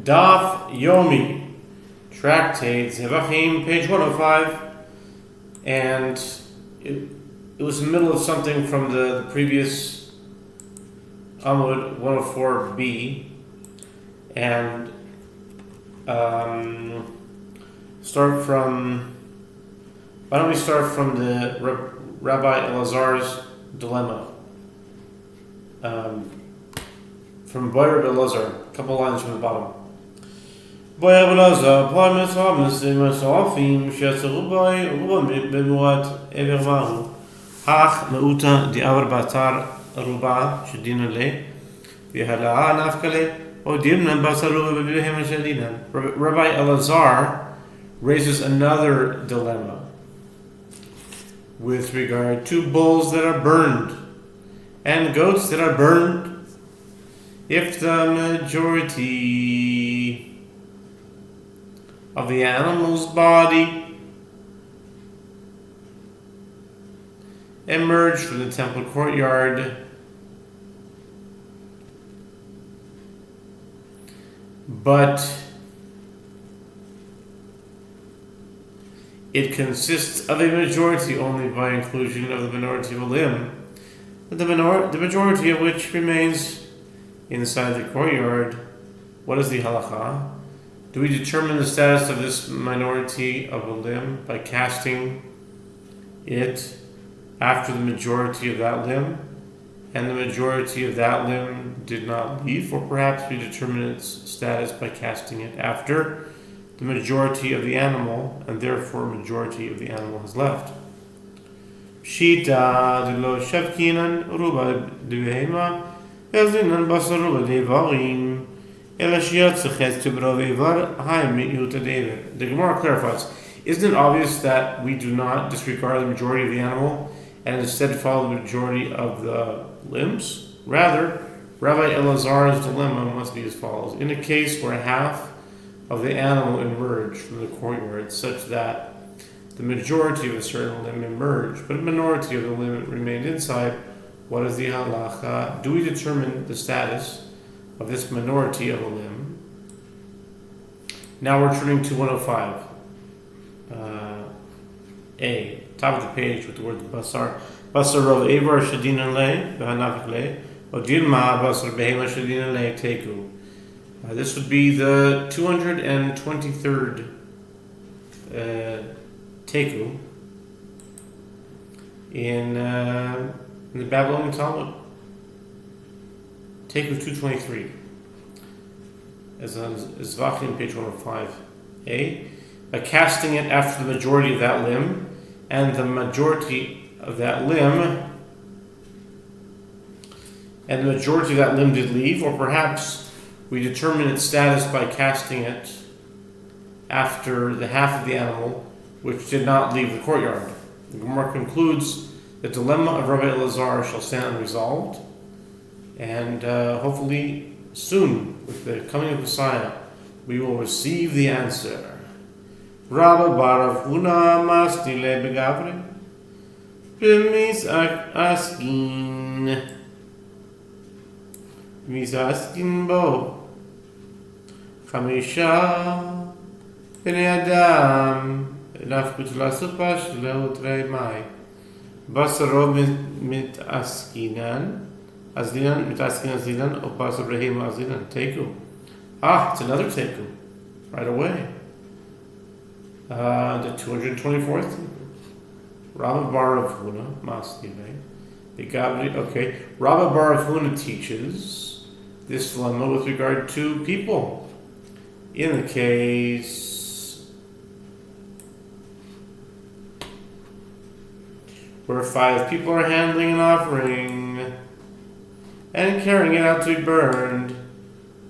Daf Yomi, tractate Zevachim, page 105, and it was in the middle of something from the previous Amud 104b, and why don't we start from the Rabbi Elazar's dilemma, from Boyer Elazar, a couple lines from the bottom. Boyer Elazar, Parmes Hamnes, Masafim, Shetzerubai, Rubam Bemuat, Evermahu, Hach, Meuta, Diavar Batar, Ruba, Shedina Le, Vihala, Nafkale, Odimna, Basaruba, Behem, Shedina. Rabbi Elazar raises another dilemma with regard to bulls that are burned and goats that are burned. If the majority of the animal's body emerged from the temple courtyard, but it consists of a majority only by inclusion of the minority of a limb, the majority of which remains inside the courtyard. What is the halacha? Do we determine the status of this minority of a limb by casting it after the majority of that limb, and the majority of that limb did not leave? Or perhaps we determine its status by casting it after the majority of the animal, and therefore a majority of the animal has left. Shita de lo shavkinan ruba de the Gemara clarifies, isn't it obvious that we do not disregard the majority of the animal and instead follow the majority of the limbs? Rather, Rabbi Elazar's dilemma must be as follows. In a case where half of the animal emerged from the courtyard such that the majority of a certain limb emerged, but a minority of the limb remained inside, what is the halacha? Do we determine the status of this minority of a limb? Now we're turning to 105. A, top of the page with the word basar. Basar rov evar shadina le, v'hanafik le, odilma basar behema shadina le teku. This would be the 223rd teku in the Babylonian Talmud. Teku 223. As on Zevachim, page 105a. By casting it after the majority of that limb, and the majority of that limb did leave, or perhaps we determine its status by casting it after the half of the animal which did not leave the courtyard. The Gemara concludes the dilemma of Rabbi Elazar shall stand unresolved, and hopefully soon, with the coming of Messiah, we will receive the answer. Rabba Barav Huna Mastile Begavre Misaskin Bo Chamisha Bnei Adam Nafkut Lasupash Leotrei Mai Basaro Mitaskinan Azlinan or Basabrahim Azlinan Teku. It's another Teku right away. The 224th Rabba Bar of Huna Maslive. Okay. Rabba Bar of Huna teaches this dilemma with regard to people. In the case where 5 people are handling an offering and carrying it out to be burned,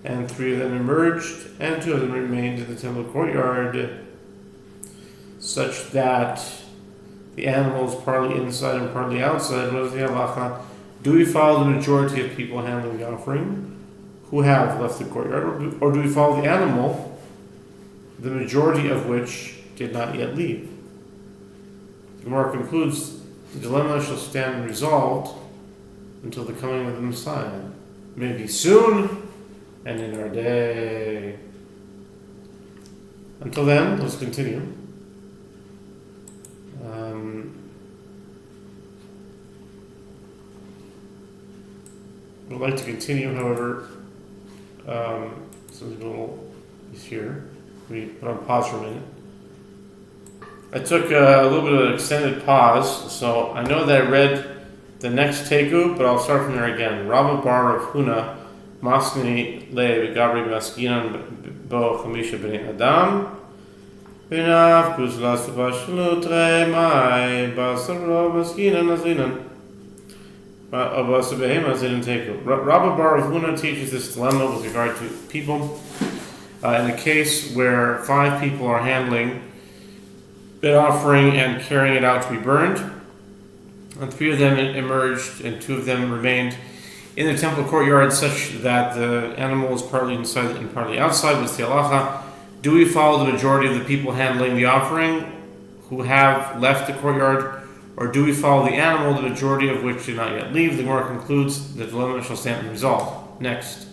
and 3 of them emerged, and 2 of them remained in the temple courtyard, such that the animal is partly inside and partly outside. What is the halacha? Do we follow the majority of people handling the offering who have left the courtyard, or do we follow the animal, the majority of which did not yet leave? The Gemara concludes, the dilemma shall stand resolved until the coming of the Messiah. Maybe soon, and in our day. Until then, let's continue. We'd like to continue, however, since he's here. We put on pause for a minute. I took a little bit of an extended pause, so I know that I read the next tegu, but I'll start from there again. Rabba bar of Huna, Masni le Gabri Maskinan bo Chamisha b'nei Adam, B'nav Kuzlas Bashlu Tre Mai Basaro Maskinan Nazinan. Rabba bar of Huna teaches this dilemma with regard to people. In a case where 5 people are handling an offering and carrying it out to be burned, and 3 of them emerged and 2 of them remained in the temple courtyard, such that the animal is partly inside and partly outside. What's the halacha? Do we follow the majority of the people handling the offering who have left the courtyard, or do we follow the animal, the majority of which did not yet leave? The Gemara concludes the dilemma shall stand unresolved. Next.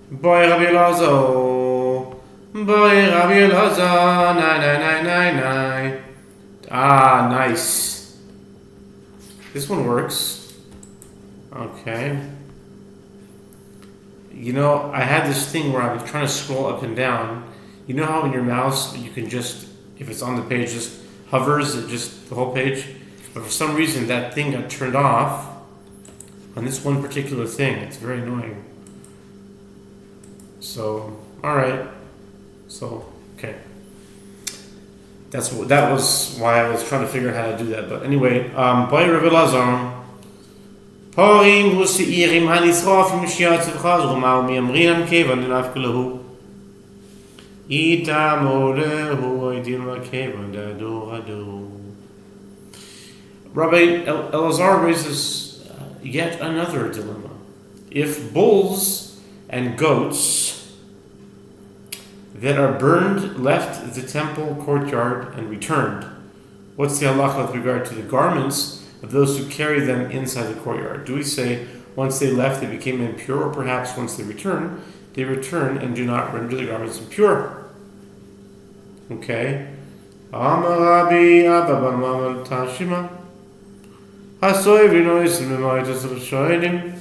Boy Rabbi Elazar, boy Rabbi Elazar, nai. Ah, nice. This one works. Okay. You know, I had this thing where I was trying to scroll up and down. You know how in your mouse you can just, if it's on the page, just hovers, it just the whole page? But for some reason that thing got turned off on this one particular thing. It's very annoying. So, alright. So, okay. That was why I was trying to figure out how to do that. But anyway, Boy Rabbi Elazar, Porim hu seirim hanisrof mishiyat zevchaz rumau miamrinam kevan denaf kulahu. Ita molehu oidim kevan dadu. Rabbi Elazar raises yet another dilemma. If bulls and goats that are burned left the temple courtyard and returned, what's the halacha with regard to the garments of those who carry them inside the courtyard? Do we say once they left they became impure, or perhaps once they return and do not render the garments impure? Okay. Amar Rabbi Abba bar Mama Tashima. Hasoy v'nois v'moitas v'shoinim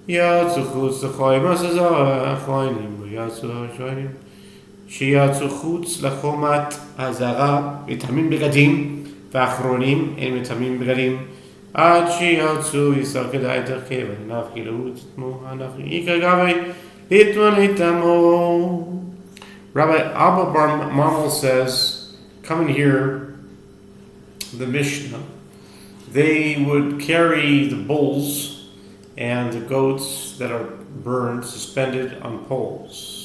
yatsu chutz l'choy masazah v'choinim v'yatsu v'shoinim שיצאו חוץ לחומת הזרה מטמאים בגדים ואחרונים אין מטמאים בגדים עד שיצאו ישר כדאי דרכי ונף כאילו תתמו אנחנו עיקר גבי לתמון לתמו. Rabbi Abba bar Mamal says, coming here, the Mishnah, they would carry the bulls and the goats that are burned suspended on poles.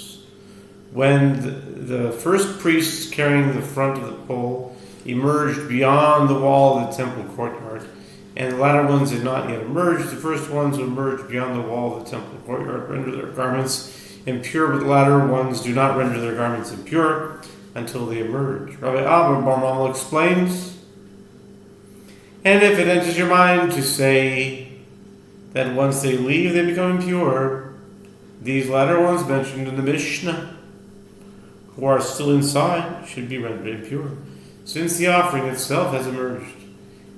When the first priests carrying the front of the pole emerged beyond the wall of the temple courtyard, and the latter ones did not yet emerge, the first ones who emerged beyond the wall of the temple courtyard render their garments impure, but the latter ones do not render their garments impure until they emerge. Rabbi Abba bar Mamal explains, and if it enters your mind to say that once they leave they become impure, these latter ones mentioned in the Mishnah, who are still inside, should be rendered impure, since the offering itself has emerged.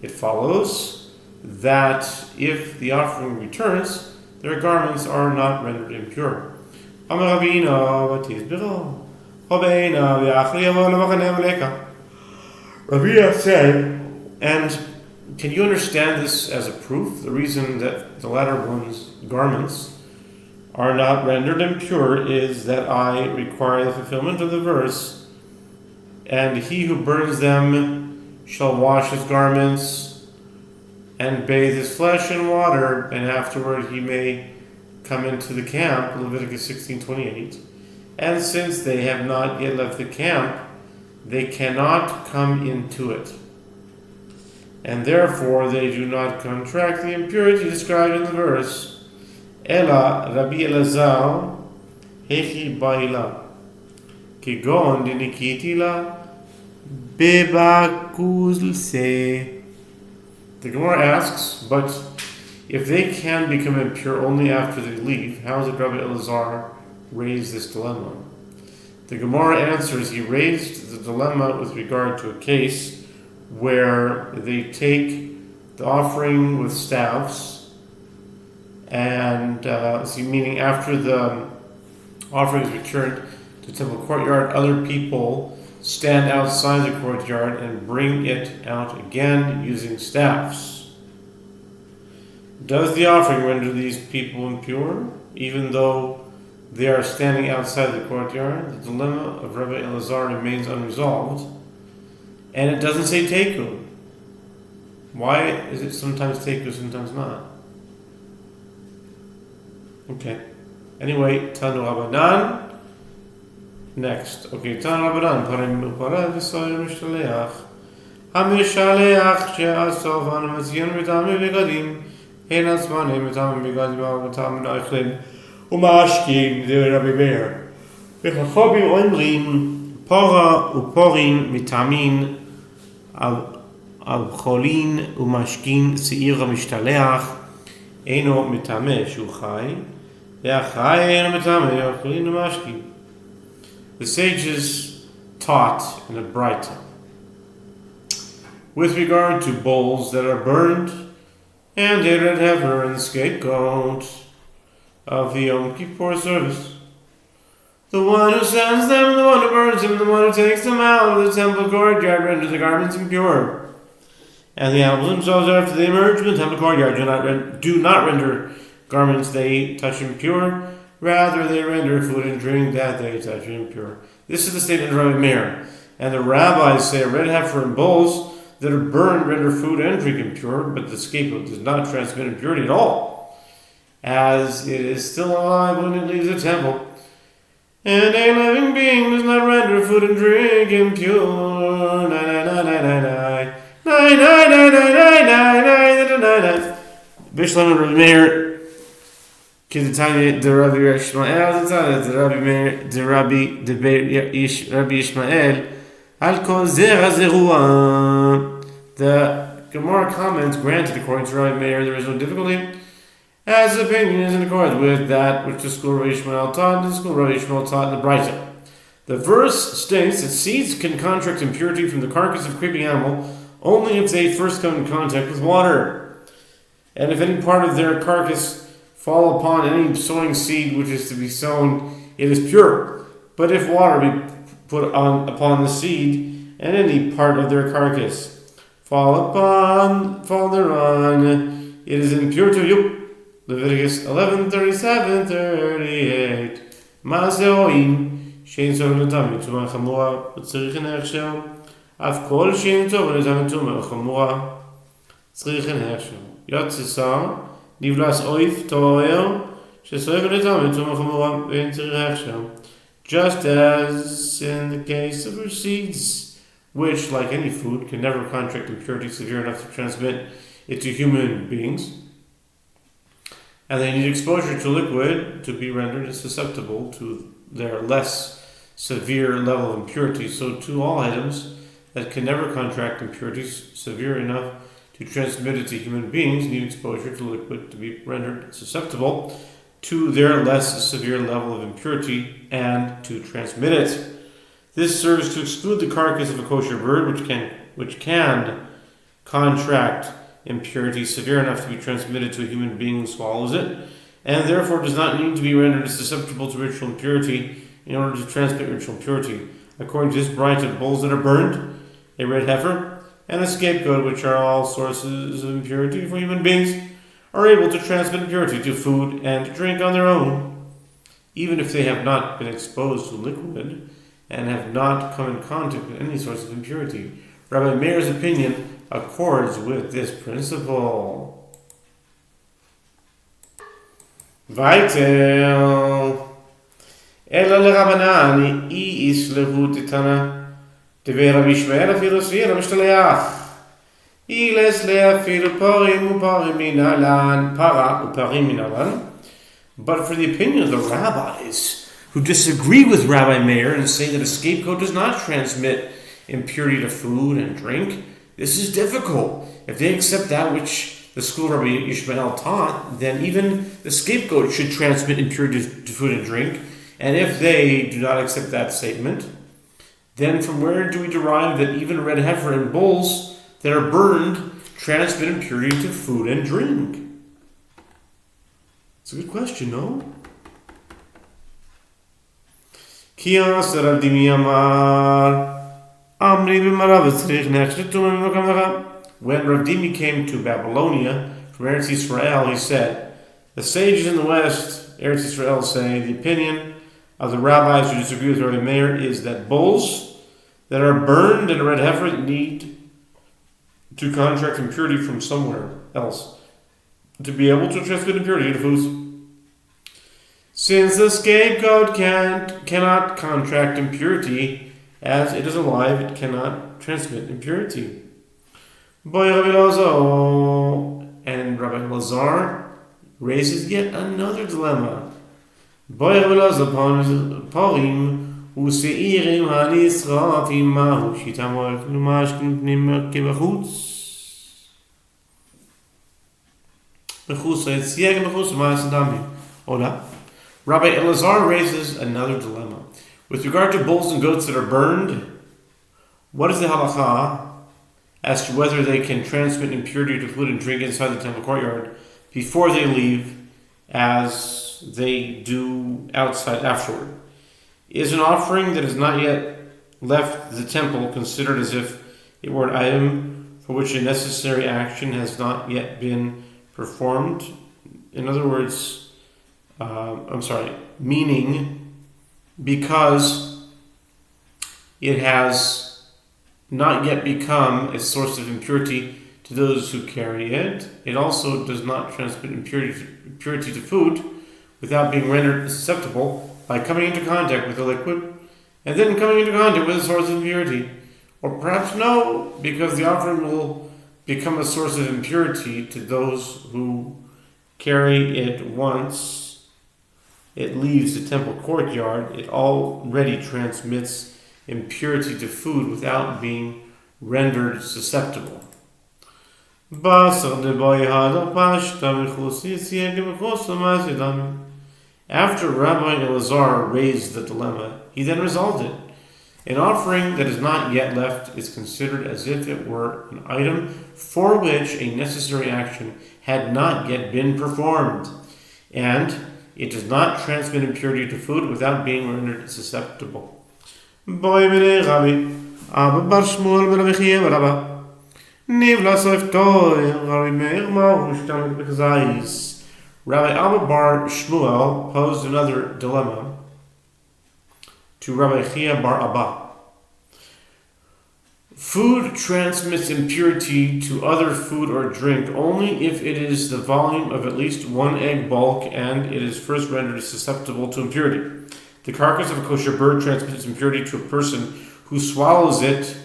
It follows that if the offering returns, their garments are not rendered impure. Rabbi said, and can you understand this as a proof? The reason that the latter one's garments are not rendered impure is that I require the fulfillment of the verse, and he who burns them shall wash his garments and bathe his flesh in water, and afterward he may come into the camp, Leviticus 16:28. And since they have not yet left the camp, they cannot come into it, and therefore they do not contract the impurity described in the verse. Ela Rabbi Elazar hechi baila kigon dinikitila bebakuzlse. The Gemara asks, but if they can become impure only after they leave, how does Rabbi Elazar raise this dilemma? The Gemara answers he raised the dilemma with regard to a case where they take the offering with staffs, and meaning after the offering is returned to the temple courtyard, other people stand outside the courtyard and bring it out again using staffs. Does the offering render these people impure, even though they are standing outside the courtyard? The dilemma of Rabbi Elazar remains unresolved, and it doesn't say teku. Why is it sometimes teku, sometimes not? Okay. Anyway, Tanu Rabbanan. Next. Okay, Tanu Rabbanan. Parim uparad v'soyer mishtaleach. Hamishaleach she'asov anu metzion v'tamim v'gadim. Hein atzmanim v'tamim v'gadim v'tamim v'aichlin. Umashkim de Rabbi Meir. V'chachobim oimrim pora uporin mitamin al-cholin umashkin se'ir ha-mishtaleach eino mitameh shu chai ve'achai eino mitameh al-cholin umashkin. The sages taught in a Braita with regard to bowls that are burned and a red heifer and the scapegoat of the Yom Kippur service. The one who sends them, the one who burns them, the one who takes them out of the temple courtyard renders the garments impure. And the animals themselves, after they emerge from the temple courtyard, do not render garments they touch impure. Rather, they render food and drink that they touch impure. This is the statement of Rabbi Meir. And the rabbis say a red heifer and bowls that are burned render food and drink impure, but the scapegoat does not transmit impurity at all, as it is still alive when it leaves the temple. And a living being does not render food and drink impure. Bishlam and Rabbi Meir, Kizitanya, the Rabbi Yishmael, the Rabbi Yishmael, Al Kol Zera Zerua. The Gemara comments, granted, according to Rabbi Meir, there is no difficulty, as the opinion is in accordance with that which the school of Rabbi Yishmael taught, and the school of Rabbi Yishmael taught in the Braita. The verse states that seeds can contract impurity from the carcass of a creeping animal only if they first come in contact with water. And if any part of their carcass fall upon any sowing seed which is to be sown, it is pure. But if water be put upon the seed, and any part of their carcass fall thereon, it is impure to you. Leviticus 11:37-38. Maaseoim shein sofer l'tamim tumah chamura v'tzrichen hechsher. Af kol shein sofer l'tamim tumah chamura tzrichen hechsher. Yotzisar nivlas oif to'er shesofer l'tamim tumah chamura v'tzrichen hechsher. Just as in the case of seeds, which, like any food, can never contract impurity severe enough to transmit it to human beings, and they need exposure to liquid to be rendered susceptible to their less severe level of impurity, so too all items that can never contract impurities severe enough to transmit it to human beings need exposure to liquid to be rendered susceptible to their less severe level of impurity and to transmit it. This serves to exclude the carcass of a kosher bird, which can contract impurity severe enough to be transmitted to a human being who swallows it, and therefore does not need to be rendered susceptible to ritual impurity in order to transmit ritual impurity. According to this Braita, bowls that are burned, a red heifer, and a scapegoat, which are all sources of impurity for human beings, are able to transmit impurity to food and drink on their own, even if they have not been exposed to liquid and have not come in contact with any source of impurity. Rabbi Meir's opinion accords with this principle. Vaitel Ela leRabbanan I islehu titana Devei Rabbi Yishmael afilu svir mishtaleach Iles leafilu parim uparim minalan para uparim minalan. But for the opinion of the rabbis who disagree with Rabbi Meir and say that a scapegoat does not transmit impurity to food and drink, this is difficult. If they accept that which the school of Rabbi Yishmael taught, then even the scapegoat should transmit impurity to food and drink, And if they do not accept that statement, then from where do we derive that even red heifer and bulls that are burned transmit impurity to food and drink? It's a good question, no? When Rav Dimi came to Babylonia from Eretz Yisrael, he said, the sages in the West, Eretz Yisrael, say the opinion of the rabbis who disagree with Rabbi Meir is that bulls that are burned in a red heifer need to contract impurity from somewhere else to be able to transmit impurity to foods. Since the scapegoat cannot contract impurity, as it is alive, it cannot transmit impurity. And Rabbi Lazar raises yet another dilemma. Rabbi Elazar raises another dilemma. With regard to bulls and goats that are burned, what is the halakha as to whether they can transmit impurity to food and drink inside the temple courtyard before they leave, as they do outside afterward? Is an offering that has not yet left the temple considered as if it were an item for which a necessary action has not yet been performed? In other words, meaning because it has not yet become a source of impurity to those who carry it, it also does not transmit impurity to food without being rendered susceptible by coming into contact with the liquid and then coming into contact with a source of impurity. Or perhaps no, because the offering will become a source of impurity to those who carry it once it leaves the temple courtyard. It already transmits impurity to food without being rendered susceptible. After Rabbi Elazar raised the dilemma, he then resolved it. An offering that is not yet left is considered as if it were an item for which a necessary action had not yet been performed, and it does not transmit impurity to food without being rendered susceptible. Rabbi Abba Bar Shmuel posed another dilemma to Rabbi Chia Bar Abba. Food transmits impurity to other food or drink only if it is the volume of at least one egg bulk and it is first rendered susceptible to impurity. The carcass of a kosher bird transmits impurity to a person who swallows it,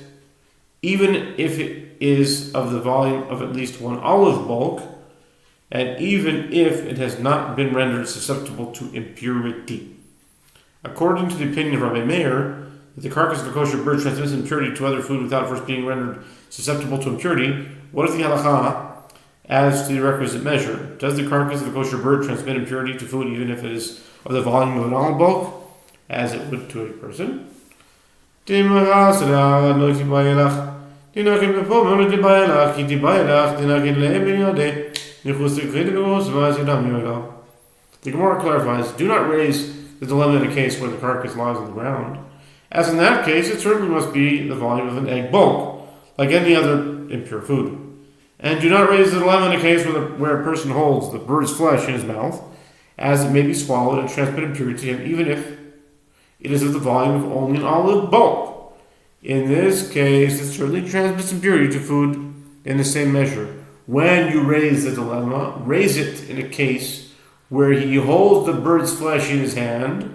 even if it is of the volume of at least one olive bulk, and even if it has not been rendered susceptible to impurity. According to the opinion of Rabbi Meir, if the carcass of a kosher bird transmits impurity to other food without first being rendered susceptible to impurity, what is the halakha as to the requisite measure? Does the carcass of a kosher bird transmit impurity to food even if it is of the volume of an olive bulk, as it would to a person? The Gemara clarifies, do not raise the dilemma in a case where the carcass lies on the ground, as in that case it certainly must be the volume of an egg bulk, like any other impure food. And do not raise the dilemma in a case where a person holds the bird's flesh in his mouth, as it may be swallowed and transmit impurity to him, even if it is of the volume of only an olive bulk. In this case, it certainly transmits impurity to food in the same measure. When you raise the dilemma, raise it in a case where he holds the bird's flesh in his hand,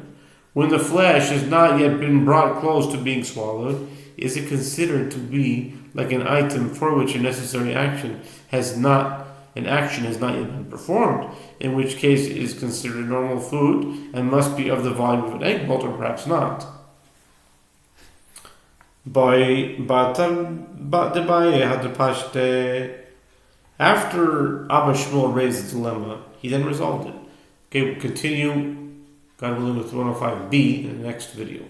when the flesh has not yet been brought close to being swallowed. Is it considered to be like an item for which a necessary action has not yet been performed, in which case it is considered normal food and must be of the volume of an egg bolt, or perhaps not? After Abba Shmuel raised the dilemma, he then resolved it. Okay, we'll continue God willing, with 105b in the next video.